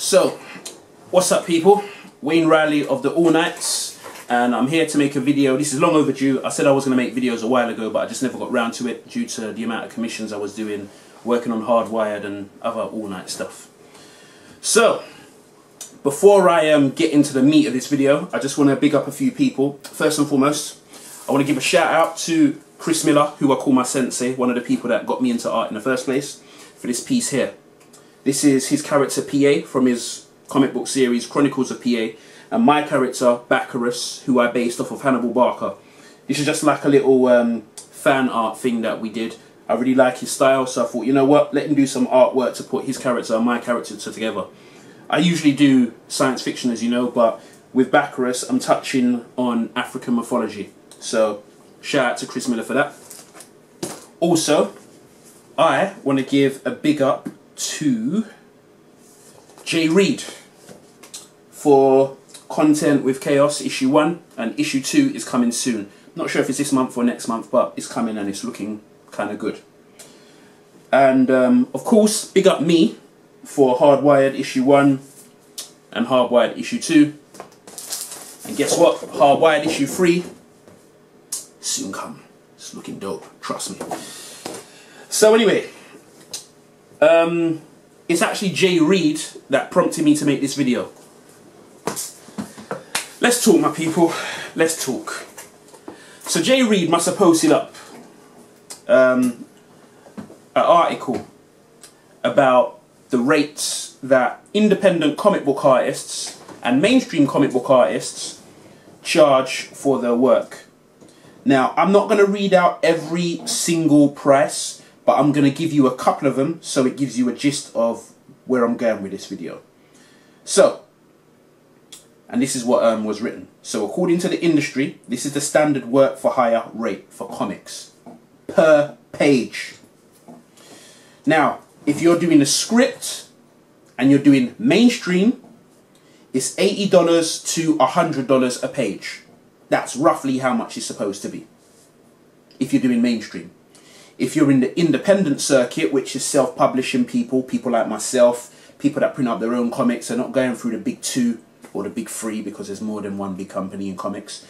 So, what's up people? Wayne Riley of the All Nights, and I'm here to make a video. This is long overdue. I said I was going to make videos a while ago, but I just never got round to it due to the amount of commissions I was doing, working on Hardwired and other all night stuff. So, before I get into the meat of this video, I just want to big up a few people. First and foremost, I want to give a shout out to Chris Miller, who I call my sensei, one of the people that got me into art in the first place, for this piece here. This is his character PA from his comic book series Chronicles of PA, and my character Baccarus, who I based off of Hannibal Barker. This is just like a little fan art thing that we did. I really like his style, so I thought, you know what, let him do some artwork to put his character and my character together. I usually do science fiction, as you know, but with Baccarus I'm touching on African mythology. So shout out to Chris Miller for that. Also, I want to give a big up to Jay Reed for Content with Chaos issue 1, and issue 2 is coming soon. Not sure if it's this month or next month, but it's coming and it's looking kind of good. And of course, big up me for Hardwired issue 1 and Hardwired issue 2. And guess what? Hardwired issue 3 soon come. It's looking dope, trust me. So anyway, it's actually Jay Reed that prompted me to make this video. Let's talk, my people. Let's talk. So Jay Reed must have posted up an article about the rates that independent comic book artists and mainstream comic book artists charge for their work. Now, I'm not going to read out every single price, but I'm going to give you a couple of them so it gives you a gist of where I'm going with this video. So, and this is what was written. So according to the industry, this is the standard work for hire rate for comics per page. Now, if you're doing a script and you're doing mainstream, it's $80 to $100 a page. That's roughly how much it's supposed to be if you're doing mainstream. If you're in the independent circuit, which is self-publishing people like myself, people that print out their own comics, are not going through the big 2 or the big 3 because there's more than one big company in comics,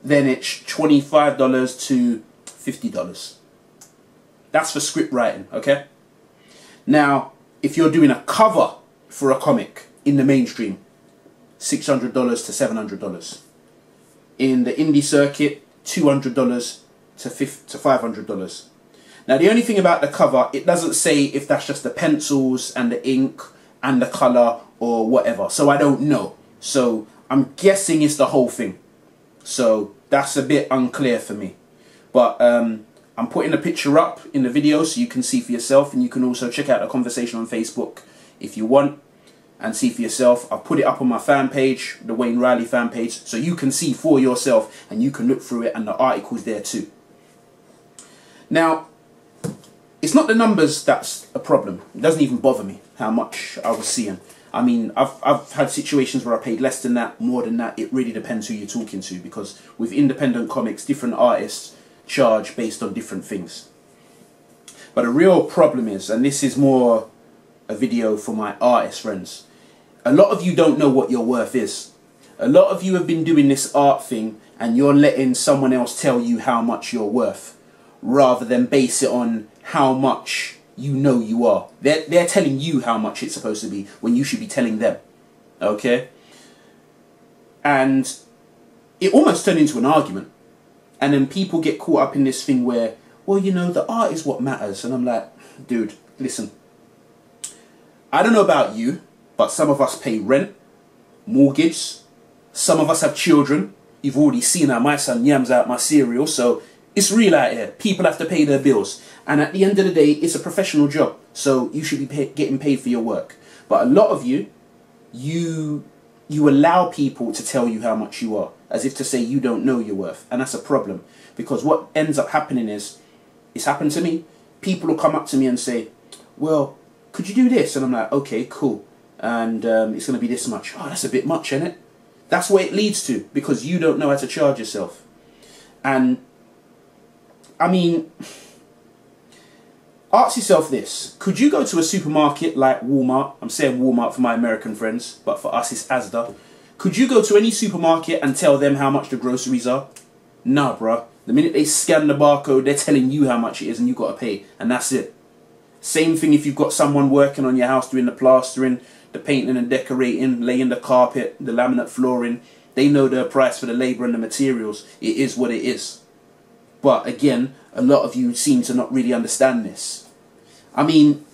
then it's $25 to $50. That's for script writing, okay? Now, if you're doing a cover for a comic in the mainstream, $600 to $700. In the indie circuit, $200 to $500. Now, the only thing about the cover, it doesn't say if that's just the pencils and the ink and the colour or whatever. So I don't know. So I'm guessing it's the whole thing. So that's a bit unclear for me. But I'm putting a picture up in the video so you can see for yourself. And you can also check out the conversation on Facebook if you want and see for yourself. I've put it up on my fan page, the Wayne Riley fan page, so you can see for yourself and you can look through it, and the article's there too. Now, it's not the numbers that's a problem. It doesn't even bother me how much I was seeing. I mean, I've had situations where I paid less than that, more than that. It really depends who you're talking to, because with independent comics, different artists charge based on different things. But the real problem is, and this is more a video for my artist friends, a lot of you don't know what your worth is. A lot of you have been doing this art thing and you're letting someone else tell you how much you're worth, rather than base it on how much you know you are. They're telling you how much it's supposed to be when you should be telling them. Okay? And it almost turned into an argument. And then people get caught up in this thing where, well, you know, the art is what matters. And I'm like, dude, listen. I don't know about you, but some of us pay rent, mortgage. Some of us have children. You've already seen how my son yams out my cereal, so it's real out here. People have to pay their bills. And at the end of the day, it's a professional job. So you should be getting paid for your work. But a lot of you allow people to tell you how much you are, as if to say you don't know your worth. And that's a problem. Because what ends up happening is, it's happened to me. People will come up to me and say, well, could you do this? And I'm like, okay, cool. And it's going to be this much. Oh, that's a bit much, isn't it? That's what it leads to, because you don't know how to charge yourself. And I mean, ask yourself this. Could you go to a supermarket like Walmart? I'm saying Walmart for my American friends, but for us it's Asda. Could you go to any supermarket and tell them how much the groceries are? Nah, bruh. The minute they scan the barcode, they're telling you how much it is and you got to pay. And that's it. Same thing if you've got someone working on your house doing the plastering, the painting and decorating, laying the carpet, the laminate flooring. They know the price for the labour and the materials. It is what it is. But again, a lot of you seem to not really understand this. I mean,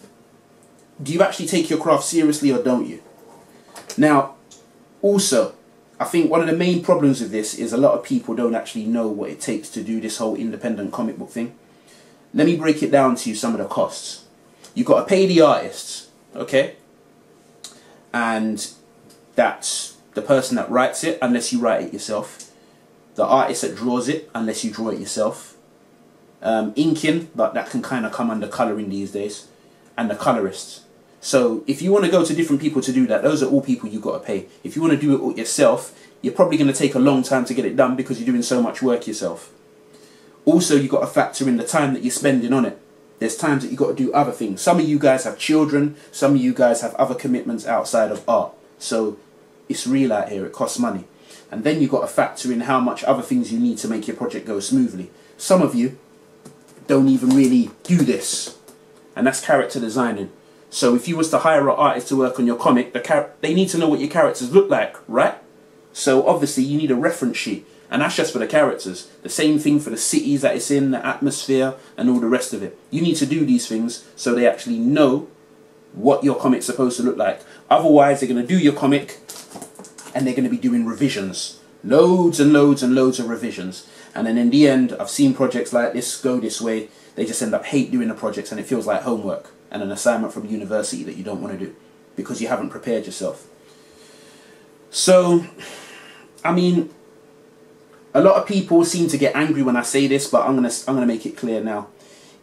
do you actually take your craft seriously or don't you? Now, also, I think one of the main problems with this is a lot of people don't actually know what it takes to do this whole independent comic book thing. Let me break it down to you, some of the costs. You've got to pay the artists, okay? And that's the person that writes it, unless you write it yourself. The artist that draws it, unless you draw it yourself. Inking, but that can kind of come under colouring these days. And the colourists. So if you want to go to different people to do that, those are all people you've got to pay. If you want to do it yourself, you're probably going to take a long time to get it done because you're doing so much work yourself. Also, you've got to factor in the time that you're spending on it. There's times that you've got to do other things. Some of you guys have children. Some of you guys have other commitments outside of art. So it's real out here. It costs money. And then you've got to factor in how much other things you need to make your project go smoothly. Some of you don't even really do this. And that's character designing. So if you was to hire an artist to work on your comic, they need to know what your characters look like, right? So obviously you need a reference sheet. And that's just for the characters. The same thing for the cities that it's in, the atmosphere, and all the rest of it. You need to do these things so they actually know what your comic's supposed to look like. Otherwise, they're going to do your comic and they're going to be doing revisions. Loads and loads and loads of revisions. And then in the end, I've seen projects like this go this way. They just end up hate doing the projects and it feels like homework and an assignment from university that you don't want to do because you haven't prepared yourself. So, I mean, a lot of people seem to get angry when I say this, but I'm gonna make it clear now.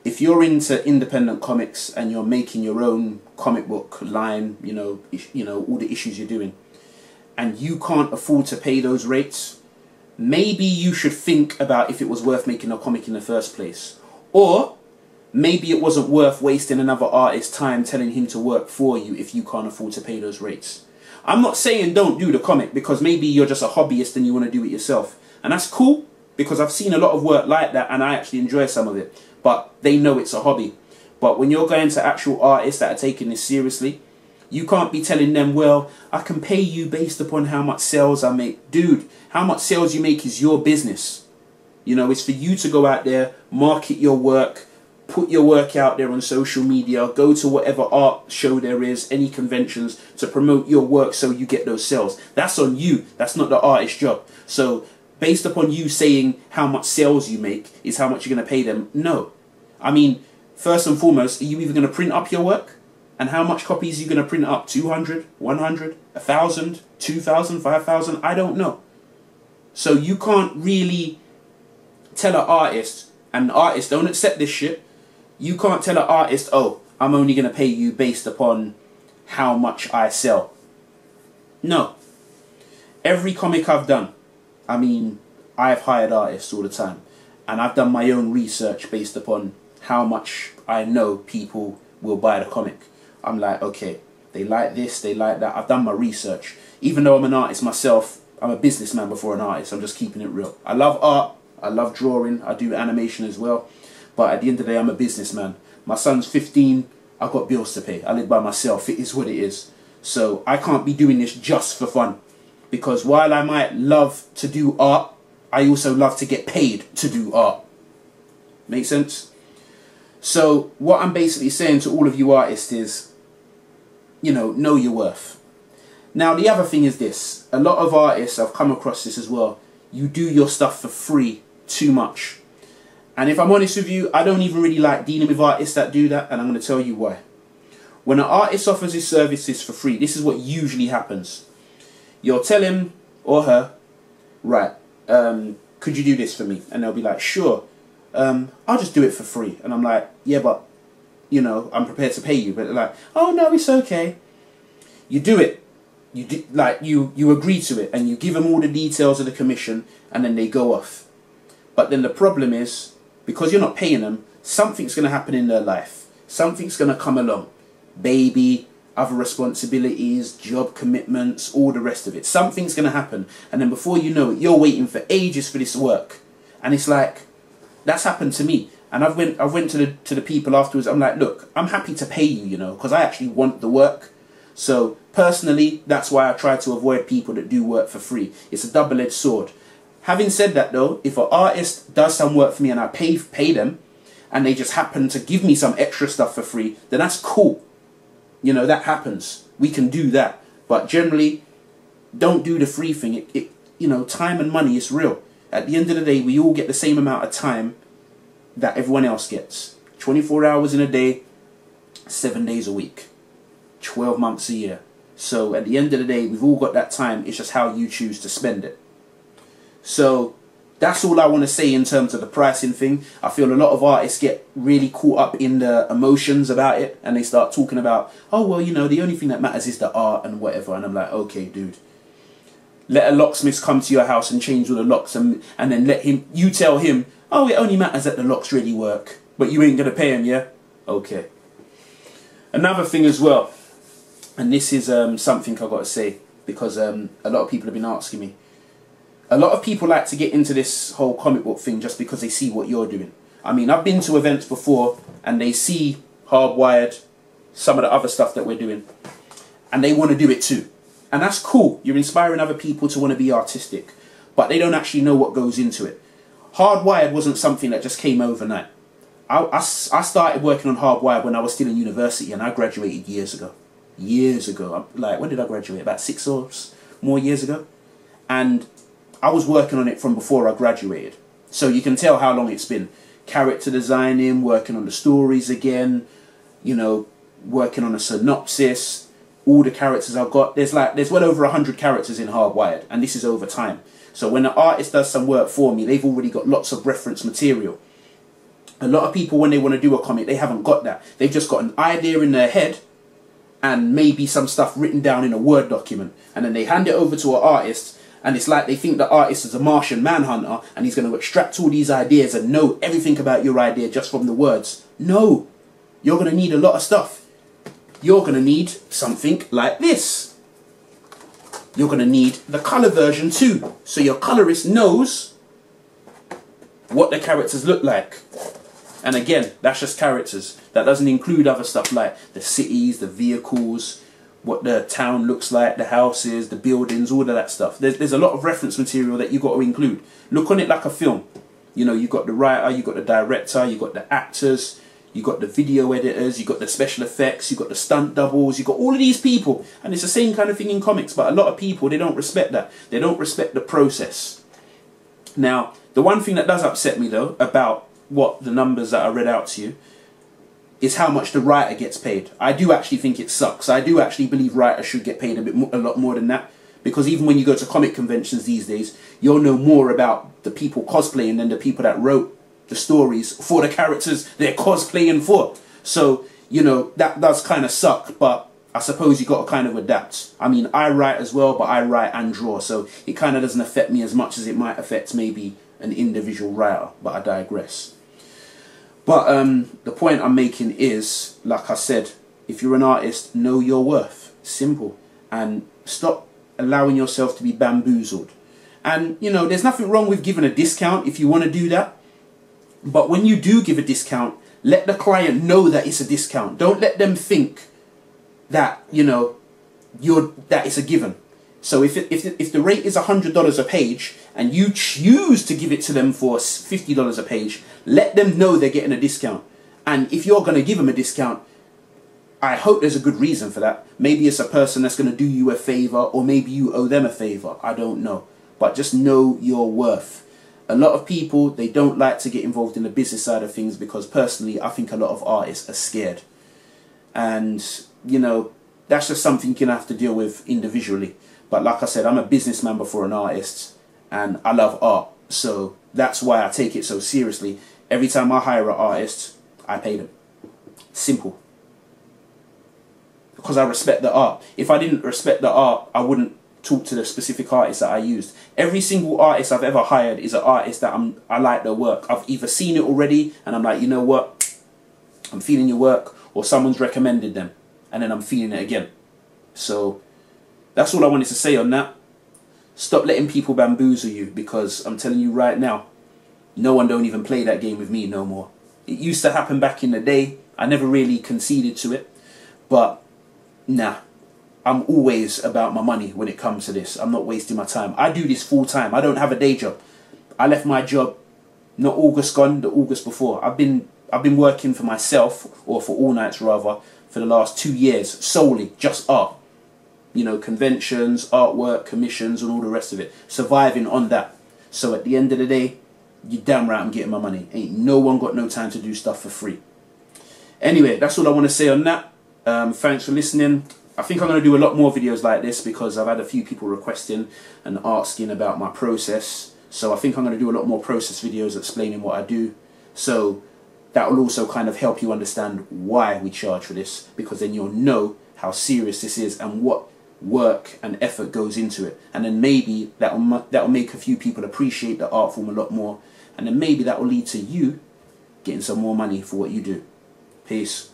If you're into independent comics and you're making your own comic book line, you know all the issues you're doing, and you can't afford to pay those rates, maybe you should think about if it was worth making a comic in the first place. Or maybe it wasn't worth wasting another artist's time telling him to work for you if you can't afford to pay those rates. I'm not saying don't do the comic, because maybe you're just a hobbyist and you want to do it yourself. And that's cool, because I've seen a lot of work like that and I actually enjoy some of it. But they know it's a hobby. But when you're going to actual artists that are taking this seriously, you can't be telling them, well, I can pay you based upon how much sales I make. Dude, how much sales you make is your business. You know, it's for you to go out there, market your work, put your work out there on social media, go to whatever art show there is, any conventions, to promote your work so you get those sales. That's on you. That's not the artist's job. So based upon you saying how much sales you make is how much you're going to pay them, no. I mean, first and foremost, are you even going to print up your work? And how much copies are you going to print up? 200, 100, 1,000, 2,000, 5,000? I don't know. So you can't really tell an artist, and artists don't accept this shit, you can't tell an artist, oh, I'm only going to pay you based upon how much I sell. No. Every comic I've done, I mean, I've hired artists all the time. And I've done my own research based upon how much I know people will buy the comic. I'm like, okay, they like this, they like that. I've done my research. Even though I'm an artist myself, I'm a businessman before an artist. I'm just keeping it real. I love art. I love drawing. I do animation as well. But at the end of the day, I'm a businessman. My son's 15. I've got bills to pay. I live by myself. It is what it is. So I can't be doing this just for fun. Because while I might love to do art, I also love to get paid to do art. Make sense? So what I'm basically saying to all of you artists is, you know your worth. Now the other thing is this. A lot of artists, I've come across this as well, you do your stuff for free too much. And if I'm honest with you, I don't even really like dealing with artists that do that, and I'm going to tell you why. When an artist offers his services for free, this is what usually happens. You'll tell him or her, right, could you do this for me? And they'll be like, sure, I'll just do it for free. And I'm like, yeah, but, you know, I'm prepared to pay you. But they're like, oh, no, it's okay. You do it. You agree to it, and you give them all the details of the commission, and then they go off. But then the problem is, because you're not paying them, something's going to happen in their life. something's going to come along. Baby, other responsibilities, job commitments, all the rest of it. Something's going to happen. And then before you know it, you're waiting for ages for this work. And it's like, that's happened to me. And I went to the people afterwards. I'm like, look, I'm happy to pay you, you know, because I actually want the work. So personally, that's why I try to avoid people that do work for free. It's a double-edged sword. Having said that though, if an artist does some work for me and I pay them, and they just happen to give me some extra stuff for free, then that's cool. You know, that happens. We can do that. But generally, don't do the free thing. You know, time and money is real. At the end of the day, we all get the same amount of time that everyone else gets. 24 hours in a day, 7 days a week. 12 months a year. So at the end of the day, we've all got that time. It's just how you choose to spend it. So that's all I want to say in terms of the pricing thing. I feel a lot of artists get really caught up in the emotions about it, and they start talking about, oh, well, you know, the only thing that matters is the art and whatever. And I'm like, okay, dude. Let a locksmith come to your house and change all the locks, and then you tell him, oh, it only matters that the locks really work, but you ain't going to pay him, yeah? Okay. Another thing as well, and this is something I've got to say, because a lot of people have been asking me. A lot of people like to get into this whole comic book thing just because they see what you're doing. I mean, I've been to events before, and they see Hardwired, some of the other stuff that we're doing, and they want to do it too. And that's cool. You're inspiring other people to want to be artistic, but they don't actually know what goes into it. Hardwired wasn't something that just came overnight. I started working on Hardwired when I was still in university, and I graduated years ago. Years ago. Like, when did I graduate? About 6 or more years ago? And I was working on it from before I graduated. So you can tell how long it's been. Character designing, working on the stories again, you know, working on a synopsis, all the characters I've got. There's well over 100 characters in Hardwired, and this is over time. So when an artist does some work for me, they've already got lots of reference material. A lot of people, when they want to do a comic, they haven't got that. They've just got an idea in their head and maybe some stuff written down in a Word document. And then they hand it over to an artist, and it's like they think the artist is a Martian Manhunter, and he's going to extract all these ideas and know everything about your idea just from the words. No, you're going to need a lot of stuff. You're going to need something like this. You're going to need the colour version too, so your colourist knows what the characters look like. And again, that's just characters. That doesn't include other stuff like the cities, the vehicles, what the town looks like, the houses, the buildings, all of that stuff. There's a lot of reference material that you've got to include. Look on it like a film. You know, you've got the writer, you've got the director, you've got the actors, you've got the video editors, you've got the special effects, you've got the stunt doubles, you've got all of these people. And it's the same kind of thing in comics, but a lot of people, they don't respect that. They don't respect the process. Now, the one thing that does upset me though, about what the numbers that I read out to you, is how much the writer gets paid. I do actually think it sucks. I do actually believe writers should get paid a lot more than that. Because even when you go to comic conventions these days, you'll know more about the people cosplaying than the people that wrote the stories for the characters they're cosplaying for. So, you know, that does kind of suck, but I suppose you got to kind of adapt. I mean, I write as well, but I write and draw, so it kind of doesn't affect me as much as it might affect maybe an individual writer, but I digress. But the point I'm making is, like I said, if you're an artist, know your worth. Simple. And stop allowing yourself to be bamboozled. And, you know, there's nothing wrong with giving a discount if you want to do that. But when you do give a discount, let the client know that it's a discount. Don't let them think that, you know, that it's a given. So if the rate is $100 a page and you choose to give it to them for $50 a page, let them know they're getting a discount. And if you're going to give them a discount, I hope there's a good reason for that. Maybe it's a person that's going to do you a favour, or maybe you owe them a favour. I don't know. But just know your worth. A lot of people, they don't like to get involved in the business side of things because personally, I think a lot of artists are scared. And, you know, that's just something you're going to have to deal with individually. But like I said, I'm a businessman before an artist, and I love art. So that's why I take it so seriously. Every time I hire an artist, I pay them. Simple. Because I respect the art. If I didn't respect the art, I wouldn't talk to the specific artist that I used. Every single artist I've ever hired is an artist that I like their work. I've either seen it already, and I'm like, you know what? I'm feeling your work. or someone's recommended them, and then I'm feeling it again. So that's all I wanted to say on that. Stop letting people bamboozle you, because I'm telling you right now, no one don't even play that game with me no more. It used to happen back in the day. I never really conceded to it, but nah, I'm always about my money when it comes to this. I'm not wasting my time. I do this full time. I don't have a day job. I left my job not August gone, the August before. I've been working for myself, or for All Nights rather, for the last 2 years solely, just art. You know, conventions, artwork, commissions, and all the rest of it. Surviving on that. So at the end of the day, you're damn right I'm getting my money. Ain't no one got no time to do stuff for free. Anyway, that's all I want to say on that. Thanks for listening. I think I'm going to do a lot more videos like this, because I've had a few people requesting and asking about my process. So I think I'm going to do a lot more process videos explaining what I do. So that will also kind of help you understand why we charge for this, because then you'll know how serious this is and what work and effort goes into it. And then maybe that'll make a few people appreciate the art form a lot more, and then maybe that will lead to you getting some more money for what you do. Peace.